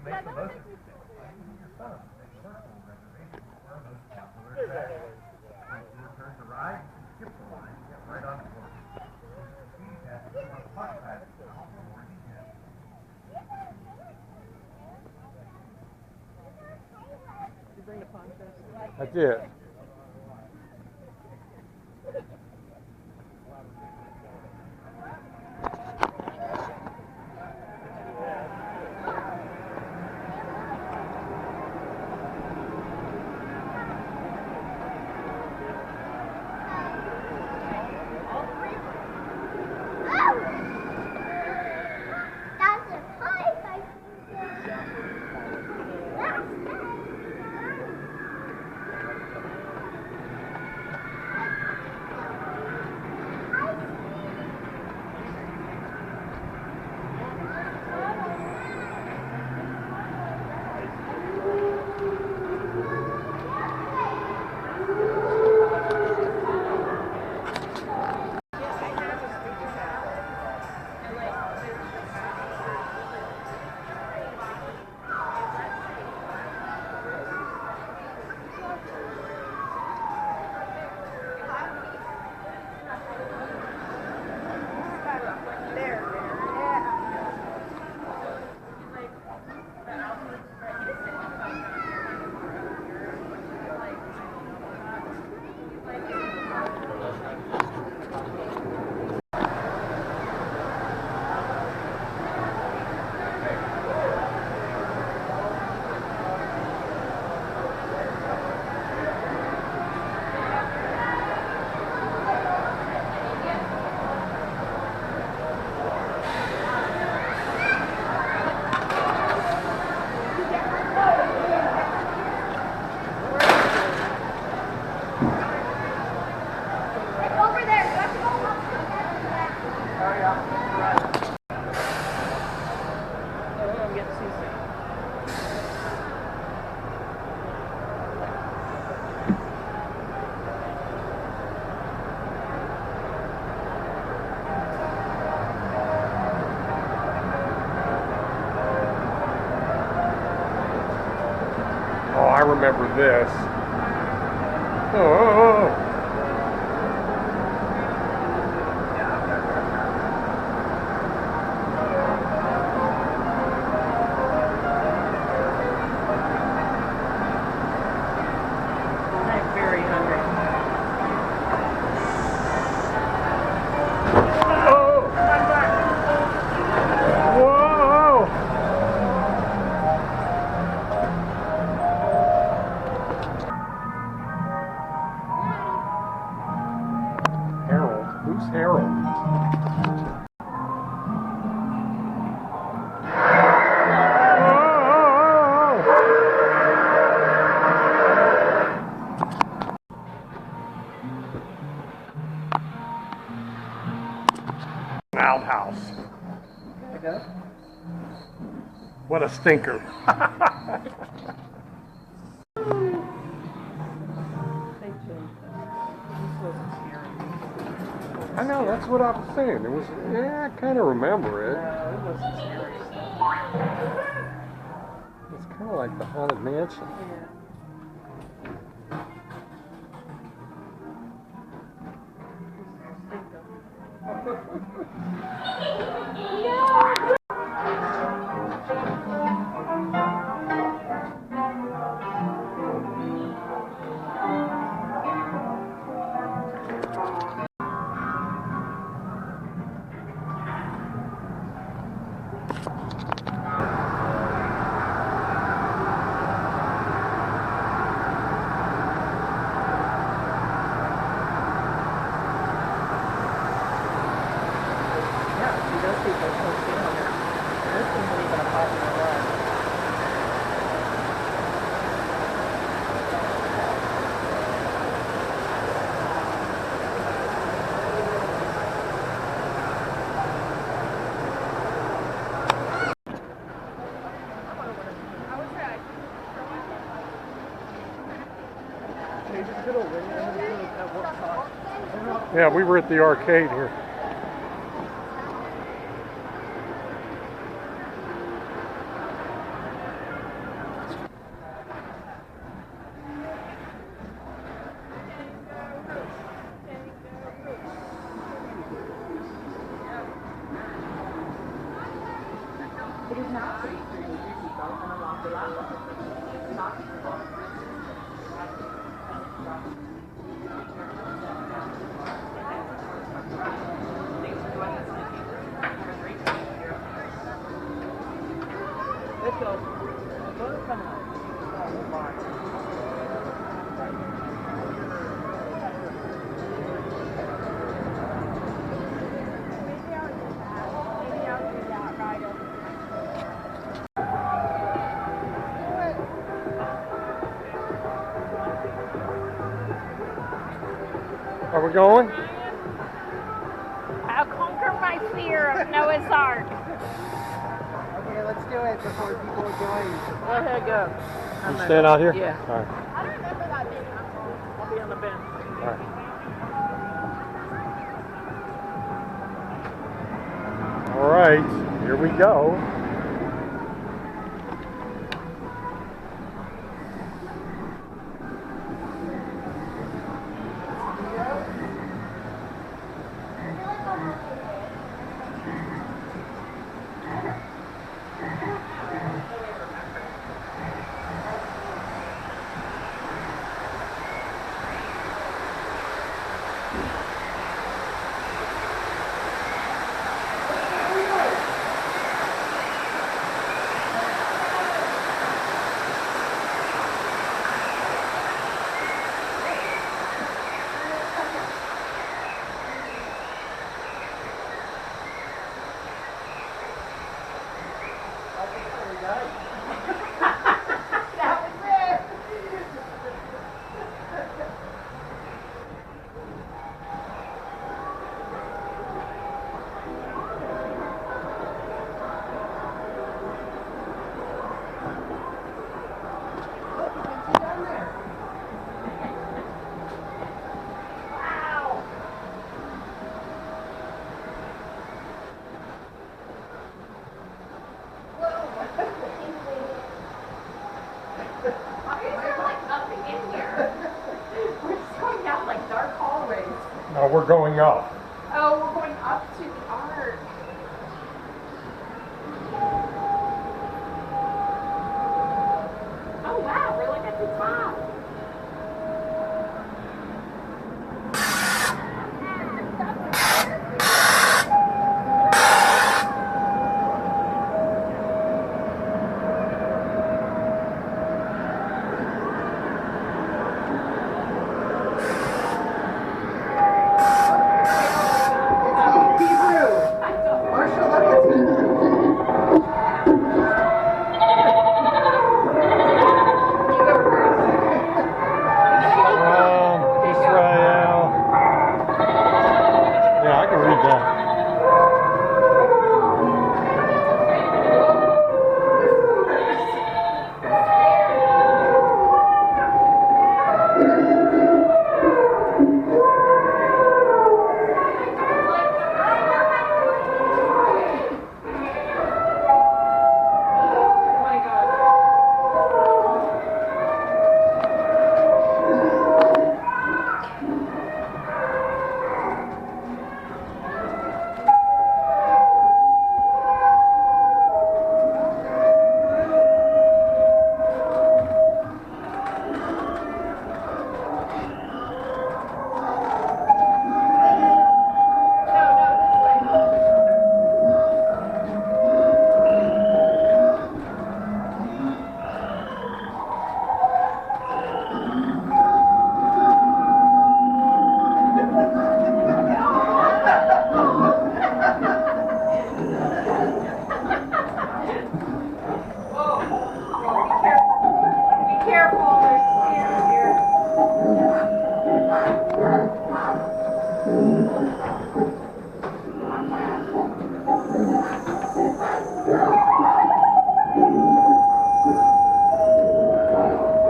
make the most of your phone. Make personal reservations for our most popular attractions. Your turn to ride, skip the line, get right on board. Speed pass or puck pass for more details. Did you bring the ponchos? I did. I remember this. Oh. I'm very hungry. Oh! I'm back! Whoa! Harold? Who's Harold? Outhouse. What a stinker. I know, that's what I was saying. It was, yeah, I kind of remember it. No, it wasn't scary. It's kind of like the Haunted Mansion. Yeah. Yeah, we were at the arcade here. Let's go. Come on. Are we going? I'll conquer my fear of Noah's Ark. Okay, let's do it before people join. Go ahead, go. You stand out here? Yeah. All right. I don't remember that being I'll be on the bench. All right. All right. Here we go. No, we're going up. Oh, we're going up to the Ark. Oh wow, we're like at the top.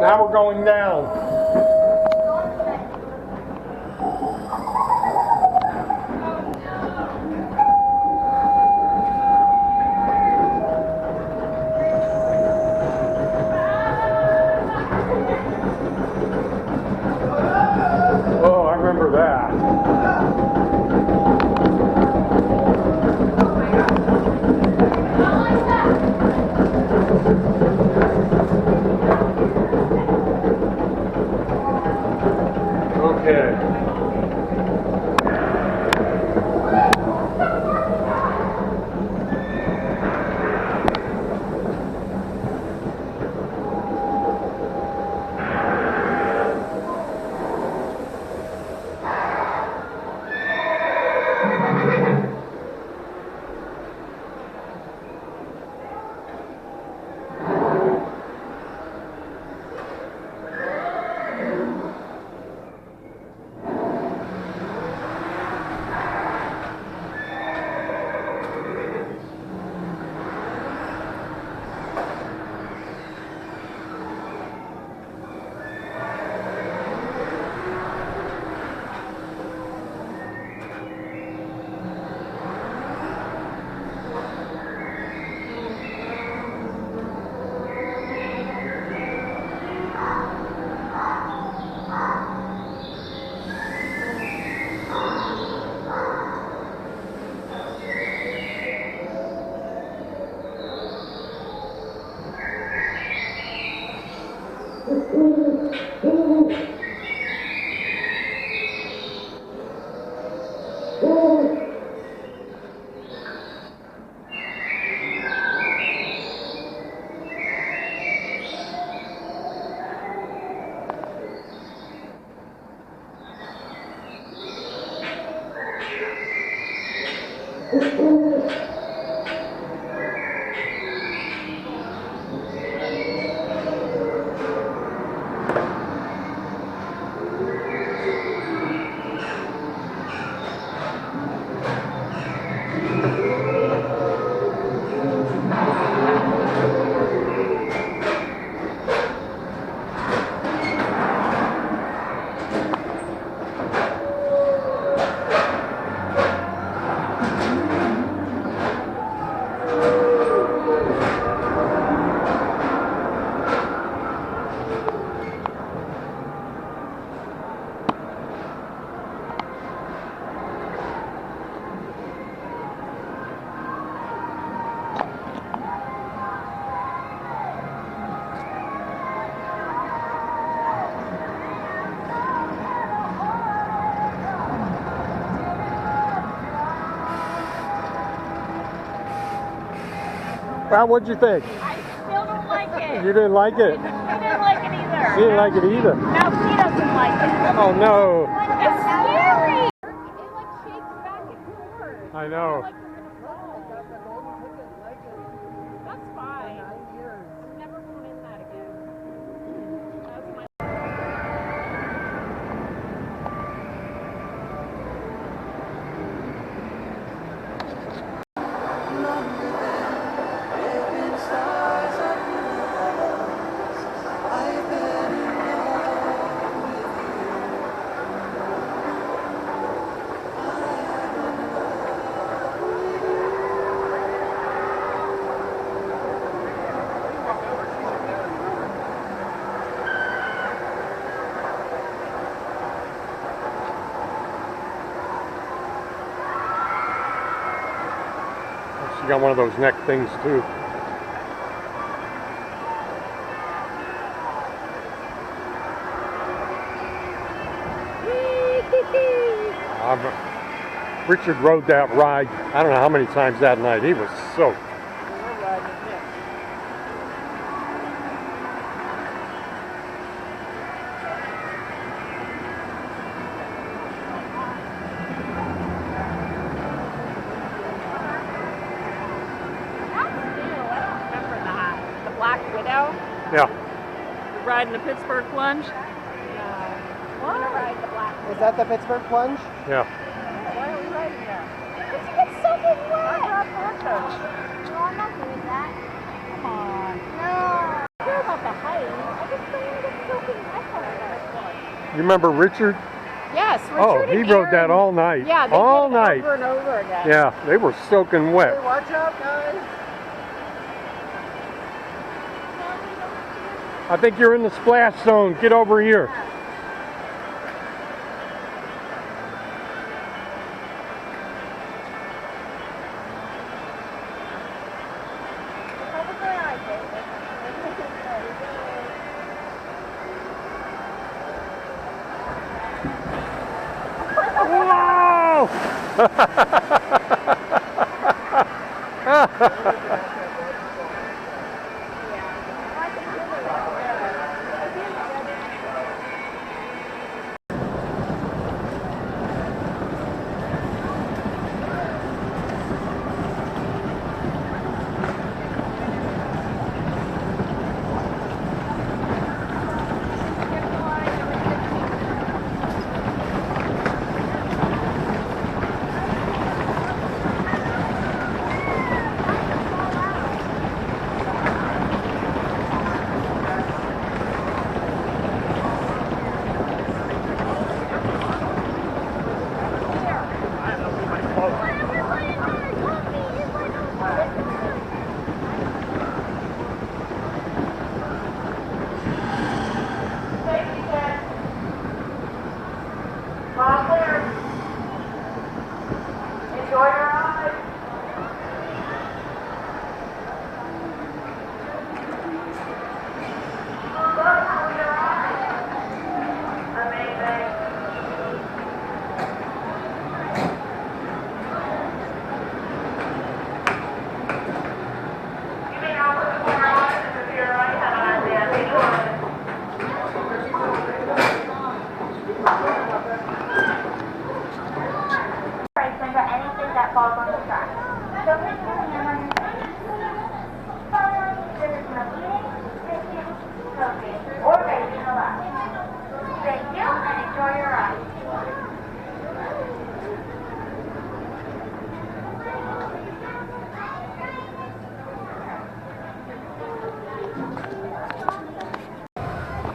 Now we're going down. Oh, I remember that. I like that. Okay. Well, what'd you think? I still don't like it. You didn't like it? He didn't like it either. She didn't like it either. No, he doesn't like it. Oh no. It's scary. It like shakes back and forth. I know. Like you're gonna fall. That's fine. Never going in that again. That was my She got one of those neck things too. Richard rode that ride, I don't know how many times that night. He was soaked. Black Widow. Yeah. You're riding the Pittsburgh Plunge? No. What? I'm gonna ride the Black Widow. Is that the Pittsburgh Plunge? Yeah. Why are we riding that? Because you get soaking wet. No, I'm not doing that. Come on. No. I care about the height. I just don't want to get soaking wet on that. You remember Richard? Yes, Richard Oh, he and rode Aaron. that all night. Yeah, they all did it night. over and over again. Yeah, they were soaking wet. Hey, watch out, guys. I think you're in the splash zone. Get over here.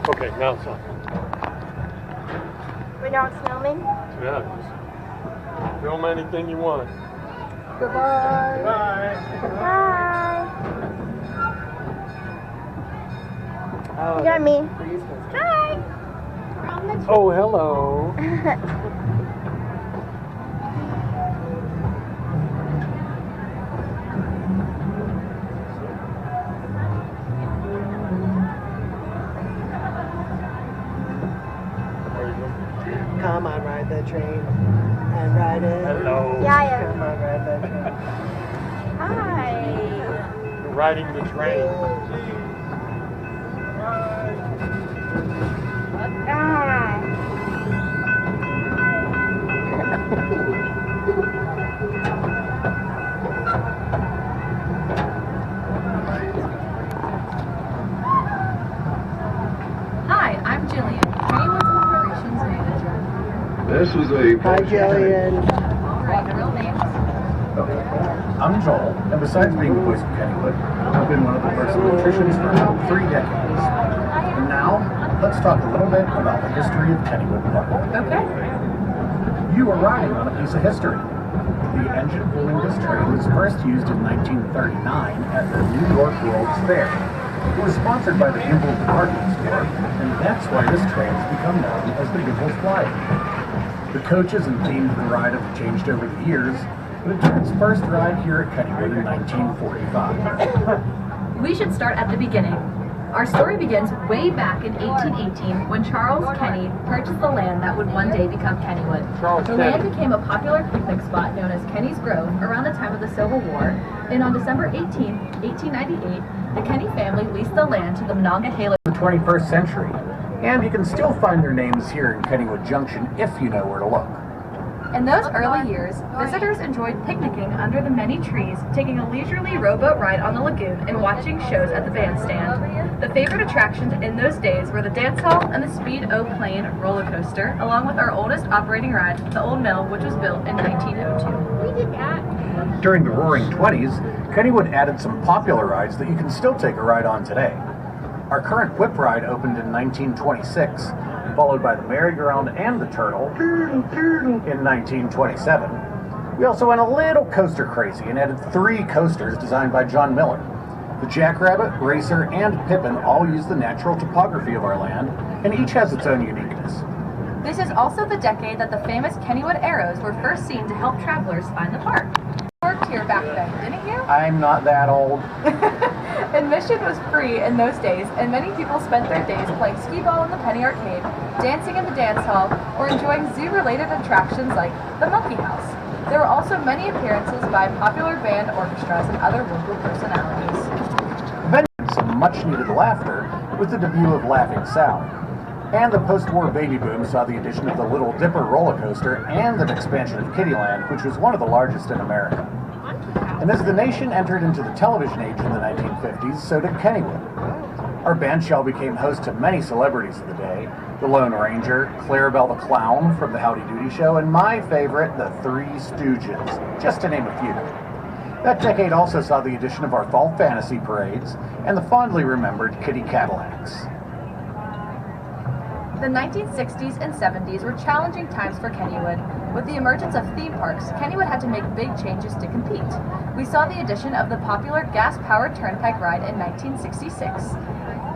Okay, now it's on. We're not filming? Yeah, just film anything you want. Goodbye. Bye. Oh, You got me. Christmas. Hi. Oh, hello. Come on, ride the train. And ride it. Hello. Yeah, Come on, ride that train. Hi. You're riding the train. Ah. Hi, I'm Jillian, Kennywood's Operations Manager. This was a... Hi, Jillian. All right, real names. I'm Joel, and besides being the voice of Kennywood, I've been one of the personal nutritionists for about 3 decades. And now, let's talk a little bit about the history of Kennywood Park. Okay. You are riding on a piece of history. The engine pulling this train was first used in 1939 at the New York World's Fair. It was sponsored by the Gimbal department store, and that's why this train has become known as the Gimbal Flyer. The coaches and themes of the ride have changed over the years, but it took its first ride here at Kennywood in 1945. We should start at the beginning. Our story begins way back in 1818 when Charles Kenny purchased the land that would one day become Kennywood. Charles The land Kenny. became a popular picnic spot known as Kenny's Grove around the time of the Civil War, and on December 18, 1898, the Kenny family leased the land to the Monongahela. The 21st century, and you can still find their names here in Kennywood Junction if you know where to look. In those early years, visitors enjoyed picnicking under the many trees, taking a leisurely rowboat ride on the lagoon, and watching shows at the bandstand. The favorite attractions in those days were the dance hall and the Speed O-Plane roller coaster, along with our oldest operating ride, the Old Mill, which was built in 1902. We did that. During the Roaring 20s, Kennywood added some popular rides that you can still take a ride on today. Our current whip ride opened in 1926, followed by the merry-go-round and the turtle in 1927. We also went a little coaster crazy and added 3 coasters designed by John Miller. The Jackrabbit, Racer, and Pippin all use the natural topography of our land, and each has its own uniqueness. This is also the decade that the famous Kennywood arrows were first seen to help travelers find the park. Worked here back then, didn't you? I'm not that old. Admission was free in those days, and many people spent their days playing skee-ball in the Penny Arcade, dancing in the dance hall, or enjoying zoo-related attractions like the Monkey House. There were also many appearances by popular band orchestras and other local personalities. Eventually, some much-needed laughter with the debut of Laughing Sal. And the post-war baby boom saw the addition of the Little Dipper roller coaster and an expansion of Kiddieland, which was one of the largest in America. And as the nation entered into the television age in the 1950s, so did Kennywood. Our bandshell became host to many celebrities of the day: the Lone Ranger, Clarabelle the Clown from the Howdy Doody Show, and my favorite, the Three Stooges, just to name a few. That decade also saw the addition of our fall fantasy parades and the fondly remembered Kitty Cadillacs. The 1960s and 70s were challenging times for Kennywood. With the emergence of theme parks, Kennywood had to make big changes to compete. We saw the addition of the popular gas-powered Turnpike ride in 1966.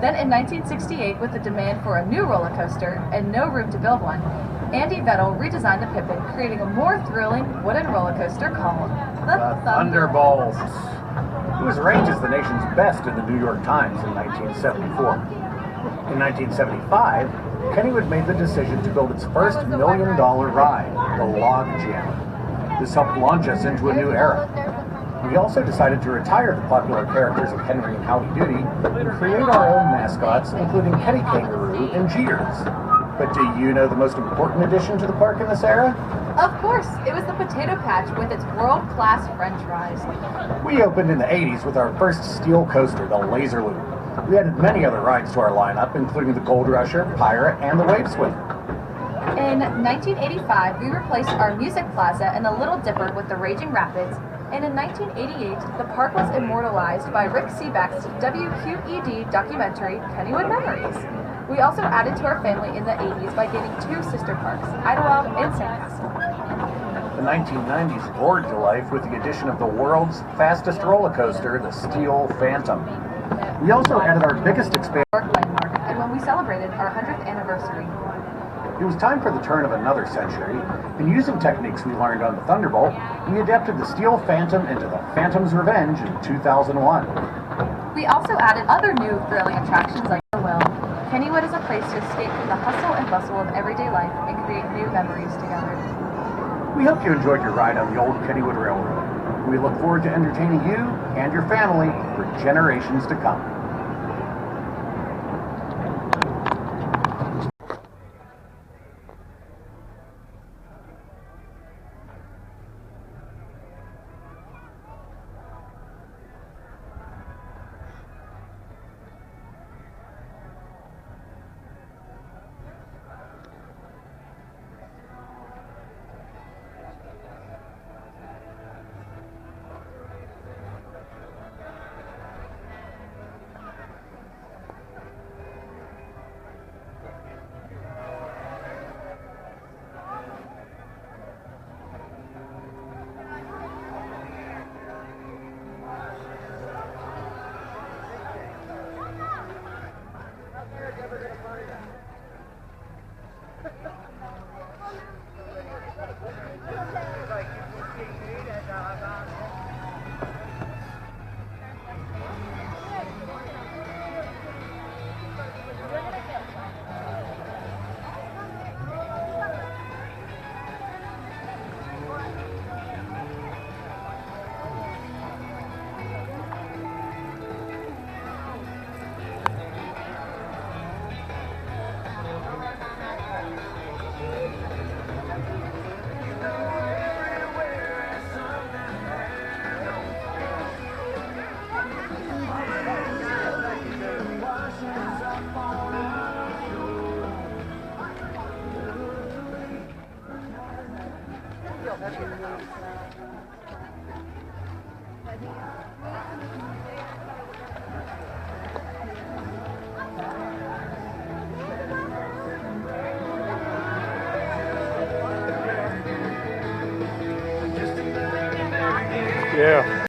Then in 1968, with the demand for a new roller coaster and no room to build one, Andy Vettel redesigned the Pippin, creating a more thrilling wooden roller coaster called the Thunderbolts. It was ranked as the nation's best in the New York Times in 1974. In 1975, Kennywood made the decision to build its first $1 million ride, the Log Jam. This helped launch us into a new era. We also decided to retire the popular characters of Henry and Howdy Doody and create our own mascots, including Kenny Kangaroo and Jeeters. But do you know the most important addition to the park in this era? Of course, it was the Potato Patch with its world-class French fries. We opened in the 80s with our first steel coaster, the Laser Loop. We added many other rides to our lineup, including the Gold Rusher, Pirate, and the Wave Swimmer. In 1985, we replaced our Music Plaza and the Little Dipper with the Raging Rapids, and in 1988, the park was immortalized by Rick Seebeck's WQED documentary, Kennywood Memories. We also added to our family in the 80s by getting two sister parks, Idlewild and Sandcastle. The 1990s roared to life with the addition of the world's fastest roller coaster, the Steel Phantom. We also added our biggest expansion landmark, and when we celebrated our 100th anniversary. It was time for the turn of another century, and using techniques we learned on the Thunderbolt, we adapted the Steel Phantom into the Phantom's Revenge in 2001. We also added other new thrilling attractions like the Will. Kennywood is a place to escape from the hustle and bustle of everyday life and create new memories together. We hope you enjoyed your ride on the old Kennywood Railroad. We look forward to entertaining you and your family for generations to come. Yeah.